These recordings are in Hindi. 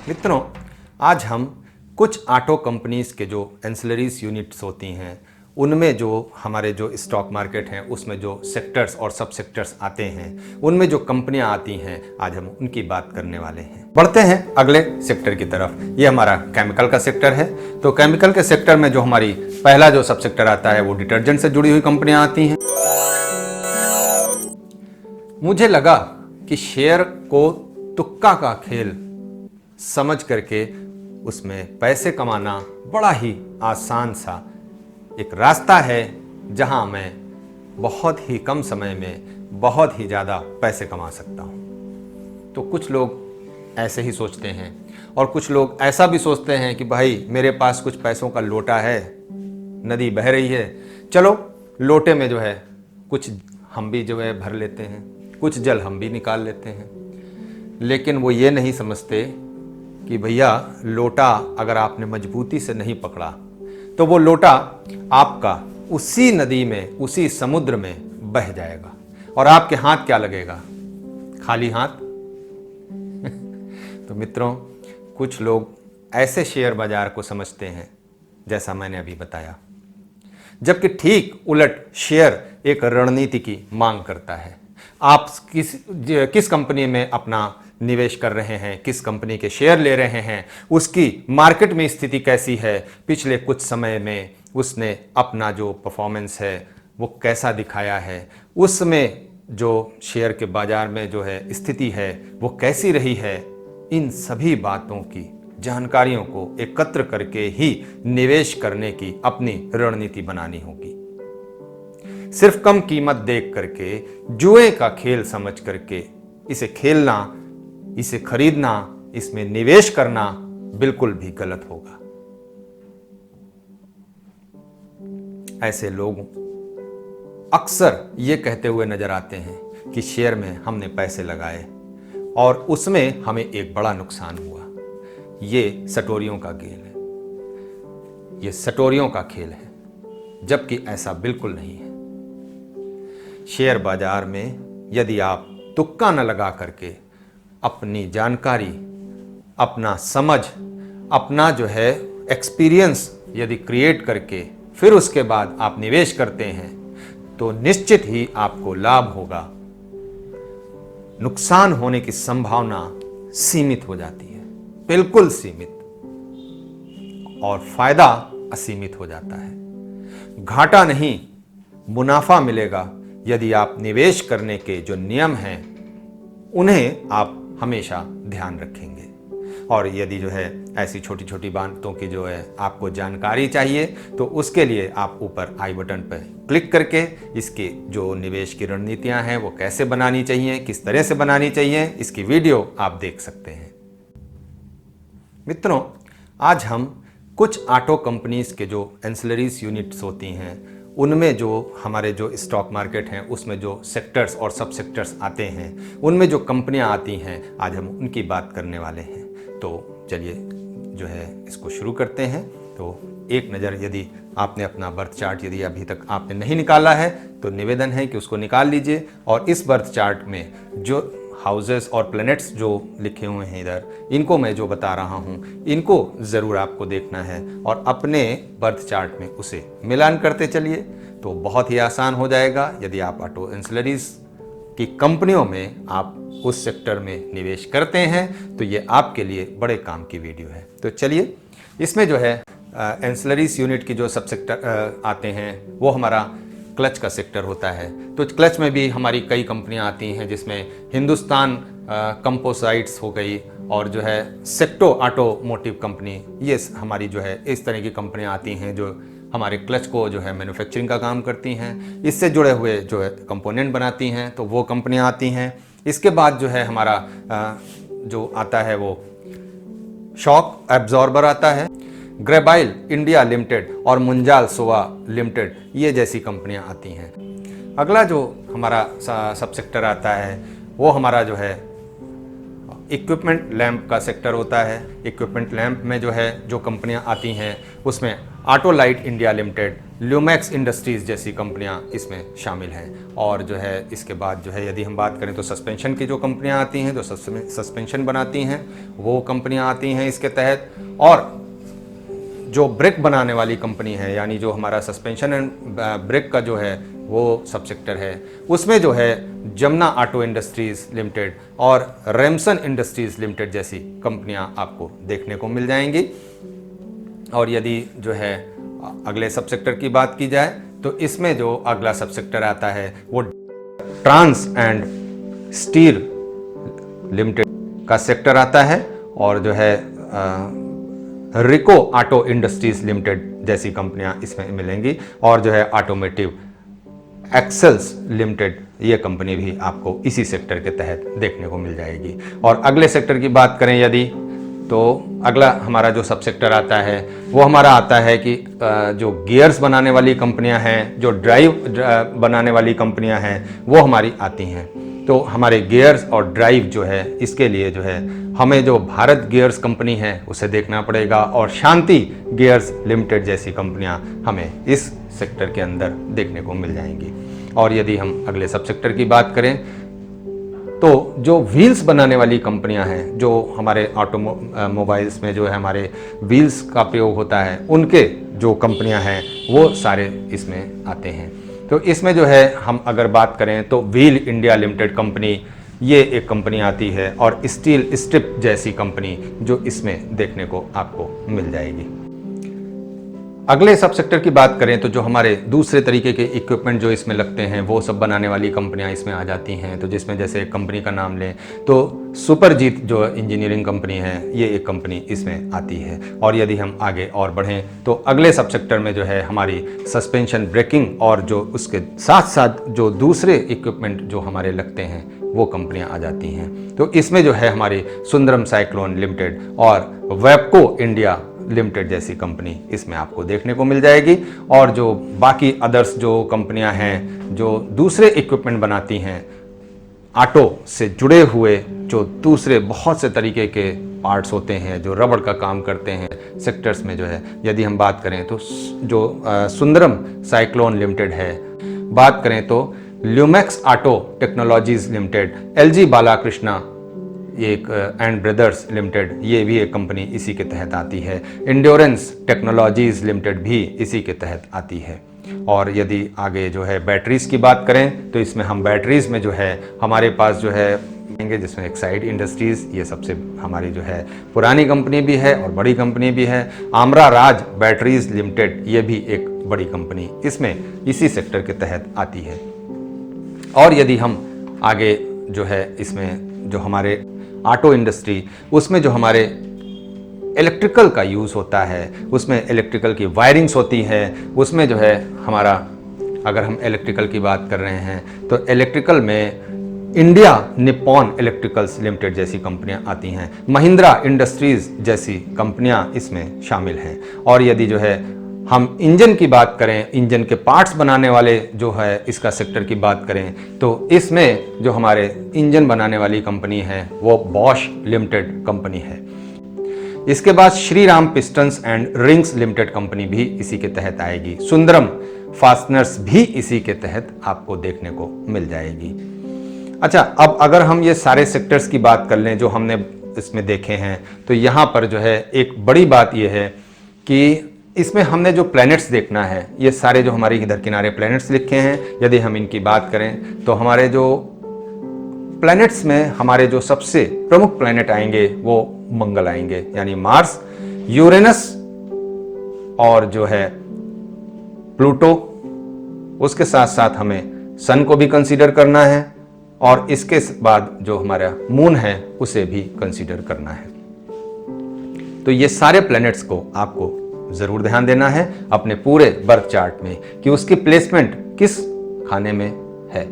मित्रों, आज हम कुछ ऑटो कंपनीज के जो एंसिलरीज यूनिट्स होती हैं उनमें जो हमारे जो स्टॉक मार्केट हैं उसमें जो सेक्टर्स और सब सेक्टर्स आते हैं, उनमें जो कंपनियां आती हैं, आज हम उनकी बात करने वाले हैं। बढ़ते हैं अगले सेक्टर की तरफ। ये हमारा केमिकल का सेक्टर है। तो केमिकल के सेक्टर में जो हमारी पहला जो सब सेक्टर आता है वो डिटर्जेंट से जुड़ी हुई कंपनियां आती हैं। मुझे लगा कि शेयर को तुक्का का खेल समझ करके उसमें पैसे कमाना बड़ा ही आसान सा एक रास्ता है, जहां मैं बहुत ही कम समय में बहुत ही ज़्यादा पैसे कमा सकता हूं। तो कुछ लोग ऐसे ही सोचते हैं और कुछ लोग ऐसा भी सोचते हैं कि भाई मेरे पास कुछ पैसों का लोटा है, नदी बह रही है, चलो लोटे में जो है कुछ हम भी जो है भर लेते हैं, कुछ जल हम भी निकाल लेते हैं। लेकिन वो ये नहीं समझते कि भैया लोटा अगर आपने मजबूती से नहीं पकड़ा तो वो लोटा आपका उसी नदी में, उसी समुद्र में बह जाएगा और आपके हाथ क्या लगेगा? खाली हाथ। तो मित्रों, कुछ लोग ऐसे शेयर बाजार को समझते हैं जैसा मैंने अभी बताया, जबकि उलट शेयर एक रणनीति की मांग करता है। आप किस कंपनी में अपना निवेश कर रहे हैं, किस कंपनी के शेयर ले रहे हैं, उसकी मार्केट में स्थिति कैसी है, पिछले कुछ समय में उसने अपना जो परफॉर्मेंस है वो कैसा दिखाया है, उसमें जो शेयर के बाजार में जो है स्थिति है वो कैसी रही है, इन सभी बातों की जानकारियों को एकत्र करके ही निवेश करने की अपनी रणनीति बनानी होगी। सिर्फ कम कीमत देख करके, जुए का खेल समझ करके इसे खेलना, इसे खरीदना, इसमें निवेश करना बिल्कुल भी गलत होगा। ऐसे लोग अक्सर ये कहते हुए नजर आते हैं कि शेयर में हमने पैसे लगाए और उसमें हमें एक बड़ा नुकसान हुआ। ये सटोरियों का खेल है, ये सटोरियों का खेल है, जबकि ऐसा बिल्कुल नहीं है। शेयर बाजार में यदि आप तुक्का न लगा करके अपनी जानकारी, अपना समझ, अपना जो है एक्सपीरियंस यदि क्रिएट करके फिर उसके बाद आप निवेश करते हैं तो निश्चित ही आपको लाभ होगा। नुकसान होने की संभावना सीमित हो जाती है, बिल्कुल सीमित, और फायदा असीमित हो जाता है। घाटा नहीं, मुनाफा मिलेगा यदि आप निवेश करने के जो नियम हैं उन्हें आप हमेशा ध्यान रखेंगे। और यदि जो है ऐसी छोटी छोटी बातों की जो है आपको जानकारी चाहिए तो उसके लिए आप ऊपर आई बटन पर क्लिक करके इसके जो निवेश की रणनीतियां हैं वो कैसे बनानी चाहिए, किस तरह से बनानी चाहिए, इसकी वीडियो आप देख सकते हैं। मित्रों, आज हम कुछ ऑटो कंपनीज के जो एंसिलरीज यूनिट्स होती हैं उनमें जो हमारे जो स्टॉक मार्केट हैं उसमें जो सेक्टर्स और सब सेक्टर्स आते हैं, उनमें जो कंपनियां आती हैं, आज हम उनकी बात करने वाले हैं। तो चलिए जो है इसको शुरू करते हैं। तो एक नज़र यदि आपने अपना बर्थ चार्ट यदि अभी तक आपने नहीं निकाला है तो निवेदन है कि उसको निकाल लीजिए, और इस बर्थ चार्ट में जो हाउसेस और प्लैनेट्स जो लिखे हुए हैं इधर, इनको मैं जो बता रहा हूँ इनको ज़रूर आपको देखना है और अपने बर्थ चार्ट में उसे मिलान करते चलिए, तो बहुत ही आसान हो जाएगा। यदि आप ऑटो एंसिलरीज की कंपनियों में आप उस सेक्टर में निवेश करते हैं तो ये आपके लिए बड़े काम की वीडियो है। तो चलिए, इसमें जो है एंसिलरीज यूनिट की जो सब सेक्टर आते हैं वो हमारा क्लच का सेक्टर होता है। तो क्लच में भी हमारी कई कंपनियां आती हैं, जिसमें हिंदुस्तान कंपोसाइट्स हो गई और जो है सेक्टो ऑटोमोटिव कंपनी, ये हमारी जो है इस तरह की कंपनियां आती हैं जो हमारे क्लच को जो है मैन्युफैक्चरिंग का काम करती हैं, इससे जुड़े हुए जो है कंपोनेंट बनाती हैं, तो वो कंपनियां आती हैं। इसके बाद जो है हमारा जो आता है वो शॉक एब्जॉर्बर आता है, ग्रेबाइल इंडिया लिमिटेड और मुंजाल सोवा लिमिटेड, ये जैसी कंपनियां आती हैं। अगला जो हमारा सब सेक्टर आता है वो हमारा जो है इक्विपमेंट लैंप का सेक्टर होता है। इक्विपमेंट लैंप में जो है जो कंपनियां आती हैं उसमें auto light India limited, Lumax industries जैसी कंपनियां इसमें शामिल हैं। और जो है इसके बाद जो है यदि हम बात करें तो सस्पेंशन की जो कंपनियां आती हैं, जो सस्पेंशन बनाती हैं, वो कंपनियां आती हैं इसके तहत। और जो ब्रेक बनाने वाली कंपनी है, यानी जो हमारा सस्पेंशन एंड ब्रेक का जो है वो सब सेक्टर है, उसमें जो है जमुना ऑटो इंडस्ट्रीज़ लिमिटेड और रेमसन इंडस्ट्रीज़ लिमिटेड जैसी कंपनियां आपको देखने को मिल जाएंगी। और यदि जो है अगले सब सेक्टर की बात की जाए तो इसमें जो अगला सब सेक्टर आता है वो ट्रांस एंड स्टील लिमिटेड का सेक्टर आता है। और जो है रिको ऑटो इंडस्ट्रीज लिमिटेड जैसी कंपनियां इसमें मिलेंगी। और जो है ऑटोमेटिव एक्सेल्स लिमिटेड, ये कंपनी भी आपको इसी सेक्टर के तहत देखने को मिल जाएगी। और अगले सेक्टर की बात करें यदि, तो अगला हमारा जो सब सेक्टर आता है वो हमारा आता है कि जो गियर्स बनाने वाली कंपनियां हैं, जो ड्राइव बनाने वाली कंपनियां हैं, वो हमारी आती हैं। तो हमारे गियर्स और ड्राइव जो है, इसके लिए जो है हमें जो भारत गियर्स कंपनी है उसे देखना पड़ेगा, और शांति गियर्स लिमिटेड जैसी कंपनियां हमें इस सेक्टर के अंदर देखने को मिल जाएंगी। और यदि हम अगले सब सेक्टर की बात करें तो जो व्हील्स बनाने वाली कंपनियां हैं, जो हमारे ऑटोमोबाइल्स में जो है हमारे व्हील्स का प्रयोग होता है, उनके जो कंपनियां हैं वो सारे इसमें आते हैं। तो इसमें जो है हम अगर बात करें तो व्हील इंडिया लिमिटेड कंपनी, ये एक कंपनी आती है, और स्टील स्ट्रिप जैसी कंपनी जो इसमें देखने को आपको मिल जाएगी। अगले सब सेक्टर की बात करें तो जो हमारे दूसरे तरीके के इक्विपमेंट जो इसमें लगते हैं वो सब बनाने वाली कंपनियां इसमें आ जाती हैं। तो जिसमें जैसे एक कंपनी का नाम लें तो सुपरजीत जो इंजीनियरिंग कंपनी है, ये एक कंपनी इसमें आती है। और यदि हम आगे और बढ़ें तो अगले सब सेक्टर में जो है हमारी सस्पेंशन ब्रेकिंग और जो उसके साथ साथ जो दूसरे इक्विपमेंट जो हमारे लगते हैं वो कंपनियां आ जाती हैं। तो इसमें जो है हमारी सुंदरम साइक्लोन लिमिटेड और वेबको इंडिया लिमिटेड जैसी कंपनी इसमें आपको देखने को मिल जाएगी। और जो बाकी अदर्स जो कंपनियां हैं जो दूसरे इक्विपमेंट बनाती हैं, ऑटो से जुड़े हुए जो दूसरे बहुत से तरीके के पार्ट्स होते हैं जो रबड़ का काम करते हैं, सेक्टर्स में जो है यदि हम बात करें तो जो सुंदरम साइक्लोन लिमिटेड है, बात करें तो Lumax auto technologies limited, LG Balakrishna एक एंड ब्रदर्स लिमिटेड, ये भी एक कंपनी इसी के तहत आती है। इंड्योरेंस टेक्नोलॉजीज लिमिटेड भी इसी के तहत आती है। और यदि आगे जो है बैटरीज की बात करें तो इसमें हम बैटरीज में जो है हमारे पास जो है जिसमें एक्साइड इंडस्ट्रीज, ये सबसे हमारी जो है पुरानी कंपनी भी है और बड़ी कंपनी भी है। आमरा राज बैटरीज लिमिटेड, ये भी एक बड़ी कंपनी इसमें इसी सेक्टर के तहत आती है। और यदि हम आगे जो है इसमें जो हमारे ऑटो इंडस्ट्री, उसमें जो हमारे इलेक्ट्रिकल का यूज़ होता है, उसमें इलेक्ट्रिकल की वायरिंग्स होती है, उसमें जो है हमारा, अगर हम इलेक्ट्रिकल की बात कर रहे हैं तो इलेक्ट्रिकल में इंडिया निप्पॉन इलेक्ट्रिकल्स लिमिटेड जैसी कंपनियां आती हैं, महिंद्रा इंडस्ट्रीज़ जैसी कंपनियां इसमें शामिल हैं। और यदि जो है हम इंजन की बात करें, इंजन के पार्ट्स बनाने वाले जो है इसका सेक्टर की बात करें तो इसमें जो हमारे इंजन बनाने वाली कंपनी है वो बॉश लिमिटेड कंपनी है। इसके बाद Shri Ram pistons and rings limited company भी इसी के तहत आएगी। सुंदरम फास्टनर्स भी इसी के तहत आपको देखने को मिल जाएगी। अच्छा, अब अगर हम ये सारे सेक्टर्स की बात कर लें जो हमने इसमें देखे हैं, तो यहाँ पर जो है एक बड़ी बात यह है कि इसमें हमने जो प्लैनेट्स देखना है, ये सारे जो हमारे इधर किनारे प्लैनेट्स लिखे हैं, यदि हम इनकी बात करें तो हमारे जो प्लैनेट्स में हमारे जो सबसे प्रमुख प्लैनेट आएंगे वो मंगल आएंगे, यानी मार्स, यूरेनस और जो है प्लूटो। उसके साथ साथ हमें सन को भी कंसीडर करना है, और इसके बाद जो हमारा मून है उसे भी कंसीडर करना है। तो ये सारे प्लैनेट्स को आपको ज़रूर ध्यान देना है अपने पूरे बर्थ चार्ट में कि उसकी प्लेसमेंट किस खाने में है।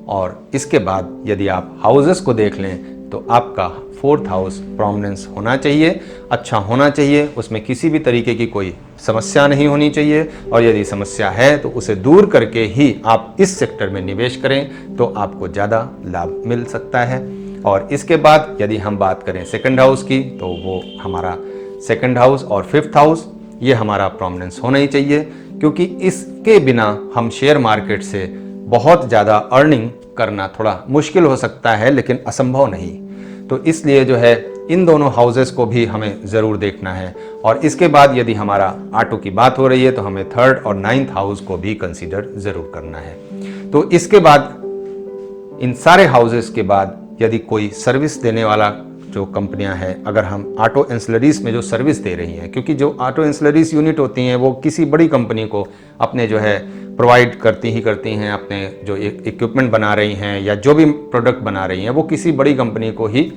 और इसके बाद यदि आप हाउसेस को देख लें तो आपका 4th हाउस प्रोमिनेंस होना चाहिए, अच्छा होना चाहिए, उसमें किसी भी तरीके की कोई समस्या नहीं होनी चाहिए। और यदि समस्या है तो उसे दूर करके ही आप इस सेक्टर में निवेश करें तो आपको ज़्यादा लाभ मिल सकता है। और इसके बाद यदि हम बात करें 2nd हाउस की, तो वो हमारा 2nd हाउस और 5th हाउस, ये हमारा प्रोमिनेंस होना ही चाहिए। क्योंकि इसके बिना हम शेयर मार्केट से बहुत ज़्यादा अर्निंग करना थोड़ा मुश्किल हो सकता है, लेकिन असंभव नहीं। तो इसलिए जो है इन दोनों हाउसेस को भी हमें ज़रूर देखना है। और इसके बाद यदि हमारा ऑटो की बात हो रही है तो हमें 3rd और 9th हाउस को भी कंसीडर ज़रूर करना है। तो इसके बाद इन सारे हाउसेस के बाद यदि कोई सर्विस देने वाला जो कंपनियां हैं, अगर हम ऑटो एंसिलरीज में जो सर्विस दे रही हैं, क्योंकि जो ऑटो एंसिलरीज यूनिट होती हैं वो किसी बड़ी कंपनी को अपने जो है प्रोवाइड करती हैं, अपने जो इक्विपमेंट बना रही हैं या जो भी प्रोडक्ट बना रही हैं वो किसी बड़ी कंपनी को ही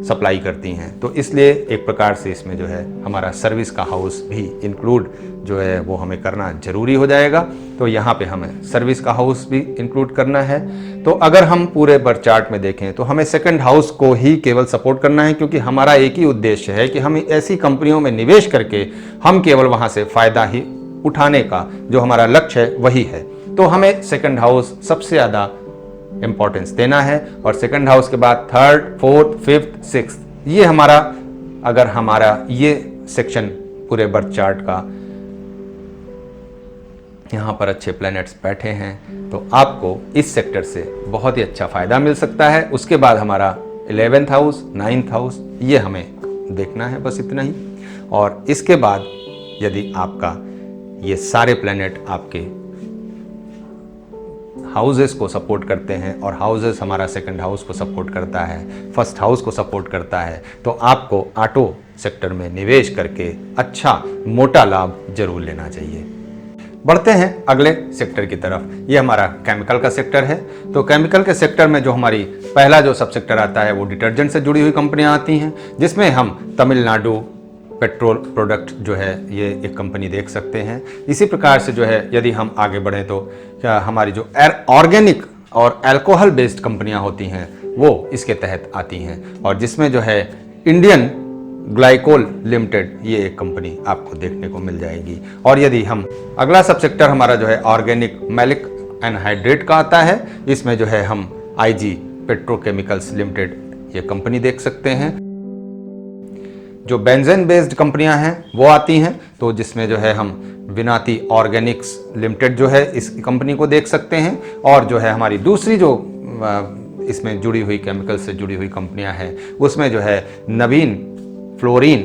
सप्लाई करती हैं। तो इसलिए एक प्रकार से इसमें जो है हमारा सर्विस का हाउस भी इंक्लूड जो है वो हमें करना ज़रूरी हो जाएगा। तो यहाँ पे हमें सर्विस का हाउस भी इंक्लूड करना है। तो अगर हम पूरे बर्थ चार्ट में देखें तो हमें 2nd हाउस को ही केवल सपोर्ट करना है, क्योंकि हमारा एक ही उद्देश्य है कि हम ऐसी कंपनियों में निवेश करके हम केवल वहाँ से फ़ायदा ही उठाने का जो हमारा लक्ष्य है वही है। तो हमें 2nd हाउस सबसे ज़्यादा इंपॉर्टेंस देना है, और 2nd हाउस के बाद 3rd, 4th, 5th, 6th, ये हमारा, अगर हमारा ये सेक्शन पूरे बर्थ चार्ट का यहाँ पर अच्छे प्लैनेट्स बैठे हैं तो आपको इस सेक्टर से बहुत ही अच्छा फायदा मिल सकता है। उसके बाद हमारा 11th हाउस, 9th हाउस, ये हमें देखना है, बस इतना ही। और इसके बाद यदि आपका ये सारे प्लैनेट आपके हाउसेस को सपोर्ट करते हैं और हाउसेस हमारा 2nd हाउस को सपोर्ट करता है, 1st हाउस को सपोर्ट करता है, तो आपको ऑटो सेक्टर में निवेश करके अच्छा मोटा लाभ जरूर लेना चाहिए। बढ़ते हैं अगले सेक्टर की तरफ। ये हमारा केमिकल का सेक्टर है। तो केमिकल के सेक्टर में जो हमारी पहला जो सब सेक्टर आता है वो डिटर्जेंट से जुड़ी हुई कंपनियां आती हैं, जिसमें हम तमिलनाडु पेट्रोल प्रोडक्ट जो है ये एक कंपनी देख सकते हैं। इसी प्रकार से जो है यदि हम आगे बढ़ें तो क्या हमारी जो ऑर्गेनिक और अल्कोहल बेस्ड कंपनियां होती हैं वो इसके तहत आती हैं, और जिसमें जो है इंडियन ग्लाइकोल लिमिटेड ये एक कंपनी आपको देखने को मिल जाएगी। और यदि हम अगला सब सेक्टर हमारा जो है ऑर्गेनिक मैलिक एनहाइड्रेट का आता है, इसमें जो है हम IG पेट्रोकेमिकल्स लिमिटेड ये कंपनी देख सकते हैं। जो बेंजीन बेस्ड कंपनियां हैं वो आती हैं, तो जिसमें जो है हम विनाती ऑर्गेनिक्स लिमिटेड जो है इस कंपनी को देख सकते हैं। और जो है हमारी दूसरी जो इसमें जुड़ी हुई केमिकल से जुड़ी हुई कंपनियां हैं उसमें जो है नवीन फ्लोरीन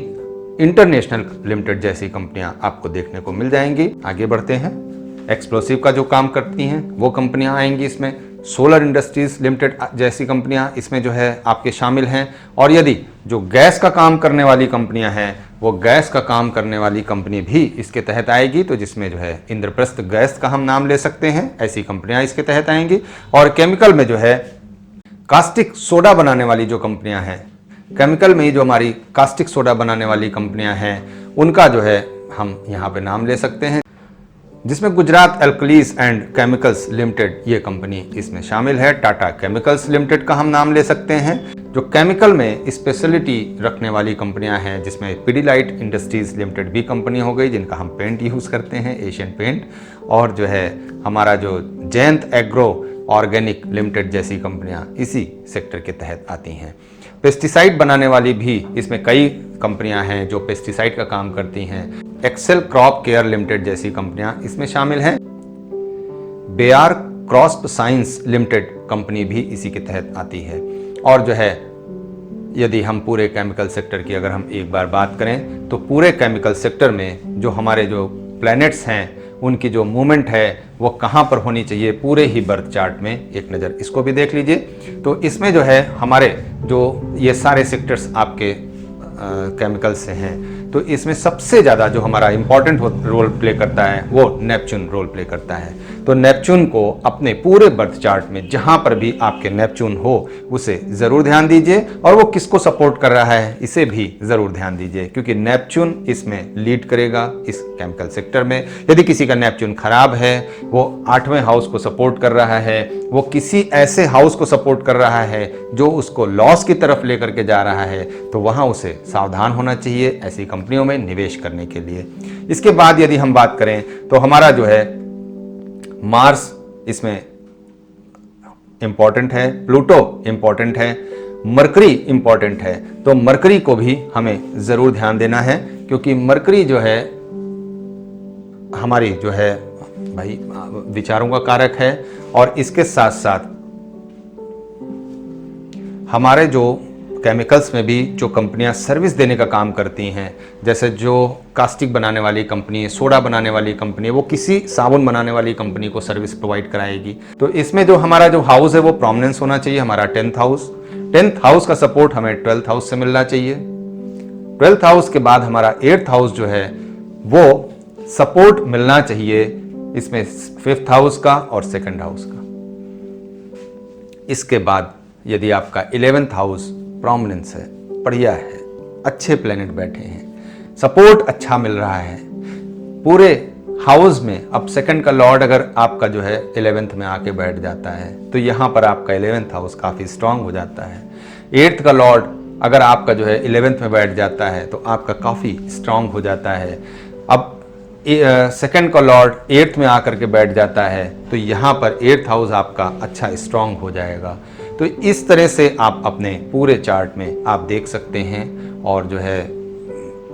इंटरनेशनल लिमिटेड जैसी कंपनियां आपको देखने को मिल जाएंगी। आगे बढ़ते हैं। एक्सप्लोसिव का जो काम करती हैं वो कंपनियां आएंगी इसमें। सोलर इंडस्ट्रीज लिमिटेड जैसी कंपनियां इसमें जो है आपके शामिल हैं। और यदि जो गैस का काम करने वाली कंपनियां हैं वो गैस का काम करने वाली कंपनी भी इसके तहत आएगी, तो जिसमें जो है इंद्रप्रस्थ गैस का हम नाम ले सकते हैं, ऐसी कंपनियां इसके तहत आएंगी। और केमिकल में जो है कास्टिक सोडा बनाने वाली जो कंपनियां हैं, केमिकल में ही जो हमारी कास्टिक सोडा बनाने वाली कंपनियां हैं उनका जो है हम यहाँ पे नाम ले सकते हैं, जिसमें Gujarat alkalis and chemicals limited ये कंपनी इसमें शामिल है। टाटा केमिकल्स लिमिटेड का हम नाम ले सकते हैं। जो केमिकल में स्पेशलिटी रखने वाली कंपनियां हैं, जिसमें पिडिलाइट इंडस्ट्रीज लिमिटेड भी कंपनी हो गई, जिनका हम पेंट यूज़ करते हैं, एशियन पेंट। और जो है हमारा जो जयंत एग्रो ऑर्गेनिक लिमिटेड जैसी कंपनियां इसी सेक्टर के तहत आती हैं। पेस्टिसाइड बनाने वाली भी इसमें कई कंपनियां हैं जो पेस्टिसाइड का काम करती हैं। एक्सेल क्रॉप केयर लिमिटेड जैसी कंपनियां इसमें शामिल हैं। Bayer crop science limited company भी इसी के तहत आती है। और जो है यदि हम पूरे केमिकल सेक्टर की अगर हम एक बार बात करें तो पूरे केमिकल सेक्टर में जो हमारे जो प्लैनेट्स हैं उनकी जो मूवमेंट है वो कहाँ पर होनी चाहिए, पूरे ही बर्थ चार्ट में एक नज़र इसको भी देख लीजिए। तो इसमें जो है हमारे जो ये सारे सेक्टर्स आपके केमिकल से हैं, तो इसमें सबसे ज़्यादा जो हमारा इम्पॉर्टेंट रोल प्ले करता है वो नेपच्यून रोल प्ले करता है। तो नेपच्यून को अपने पूरे बर्थ चार्ट में जहाँ पर भी आपके नेपच्यून हो उसे ज़रूर ध्यान दीजिए, और वो किसको सपोर्ट कर रहा है इसे भी ज़रूर ध्यान दीजिए, क्योंकि नेपच्यून इसमें लीड करेगा इस केमिकल सेक्टर में। यदि किसी का नेपच्यून खराब है, वो 8वें हाउस को सपोर्ट कर रहा है, वो किसी ऐसे हाउस को सपोर्ट कर रहा है जो उसको लॉस की तरफ लेकर के जा रहा है, तो वहाँ उसे सावधान होना चाहिए ऐसी कंपनियों में निवेश करने के लिए। इसके बाद यदि हम बात करें तो हमारा जो है मार्स इसमें इंपॉर्टेंट है, प्लूटो इंपॉर्टेंट है, मरकरी इंपॉर्टेंट है। तो मरकरी को भी हमें ज़रूर ध्यान देना है, क्योंकि मरकरी जो है हमारी जो है भाई विचारों का कारक है। और इसके साथ साथ हमारे जो केमिकल्स में भी जो कंपनियां सर्विस देने का काम करती हैं, जैसे जो कास्टिक बनाने वाली कंपनी है, सोडा बनाने वाली कंपनी है, वो किसी साबुन बनाने वाली कंपनी को सर्विस प्रोवाइड कराएगी। तो इसमें जो हमारा जो हाउस है वो प्रोमिनेंस होना चाहिए, हमारा 10th हाउस। 10th हाउस का सपोर्ट हमें 12th हाउस से मिलना चाहिए। 12th हाउस के बाद हमारा 8th हाउस जो है वो सपोर्ट मिलना चाहिए इसमें 5th हाउस का और 2nd हाउस का। इसके बाद यदि आपका 11th हाउस प्रोमिनेंस है, बढ़िया है, अच्छे प्लेनेट बैठे हैं, सपोर्ट अच्छा मिल रहा है पूरे हाउस में। अब 2nd का लॉर्ड अगर आपका जो है 11th में आके बैठ जाता है तो यहाँ पर आपका 11th हाउस काफ़ी स्ट्रांग हो जाता है। 8th का लॉर्ड अगर आपका जो है 11th में बैठ जाता है तो आपका काफ़ी स्ट्रांग हो जाता है। अब 2nd का लॉर्ड 8th में आकर के बैठ जाता है तो यहाँ पर 8th हाउस आपका अच्छा स्ट्रांग हो जाएगा। तो इस तरह से आप अपने पूरे चार्ट में आप देख सकते हैं। और जो है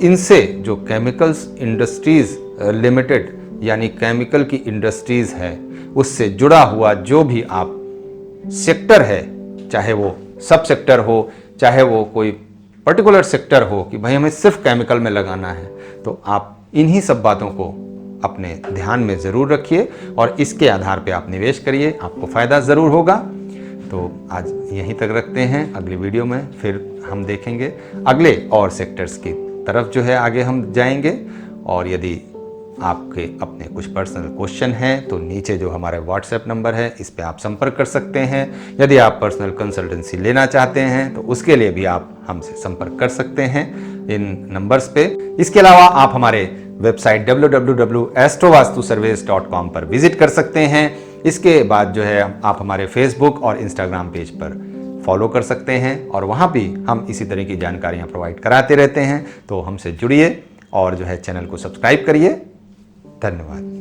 इनसे जो केमिकल्स इंडस्ट्रीज़ लिमिटेड यानी केमिकल की इंडस्ट्रीज़ है उससे जुड़ा हुआ जो भी आप सेक्टर है, चाहे वो सब सेक्टर हो, चाहे वो कोई पर्टिकुलर सेक्टर हो कि भाई हमें सिर्फ केमिकल में लगाना है, तो आप इन्हीं सब बातों को अपने ध्यान में ज़रूर रखिए और इसके आधार पे आप निवेश करिए, आपको फ़ायदा ज़रूर होगा। तो आज यहीं तक रखते हैं, अगली वीडियो में फिर हम देखेंगे अगले और सेक्टर्स की तरफ जो है आगे हम जाएंगे। और यदि आपके अपने कुछ पर्सनल क्वेश्चन हैं तो नीचे जो हमारा व्हाट्सएप नंबर है इस पे आप संपर्क कर सकते हैं। यदि आप पर्सनल कंसल्टेंसी लेना चाहते हैं तो उसके लिए भी आप हमसे संपर्क कर सकते हैं इन नंबर्स पे। इसके अलावा आप हमारे वेबसाइट www.astrovastuservice.com पर विजिट कर सकते हैं। इसके बाद जो है आप हमारे फेसबुक और इंस्टाग्राम पेज पर फॉलो कर सकते हैं और वहाँ भी हम इसी तरह की जानकारियाँ प्रोवाइड कराते रहते हैं। तो हमसे जुड़िए और जो है चैनल को सब्सक्राइब करिए। धन्यवाद।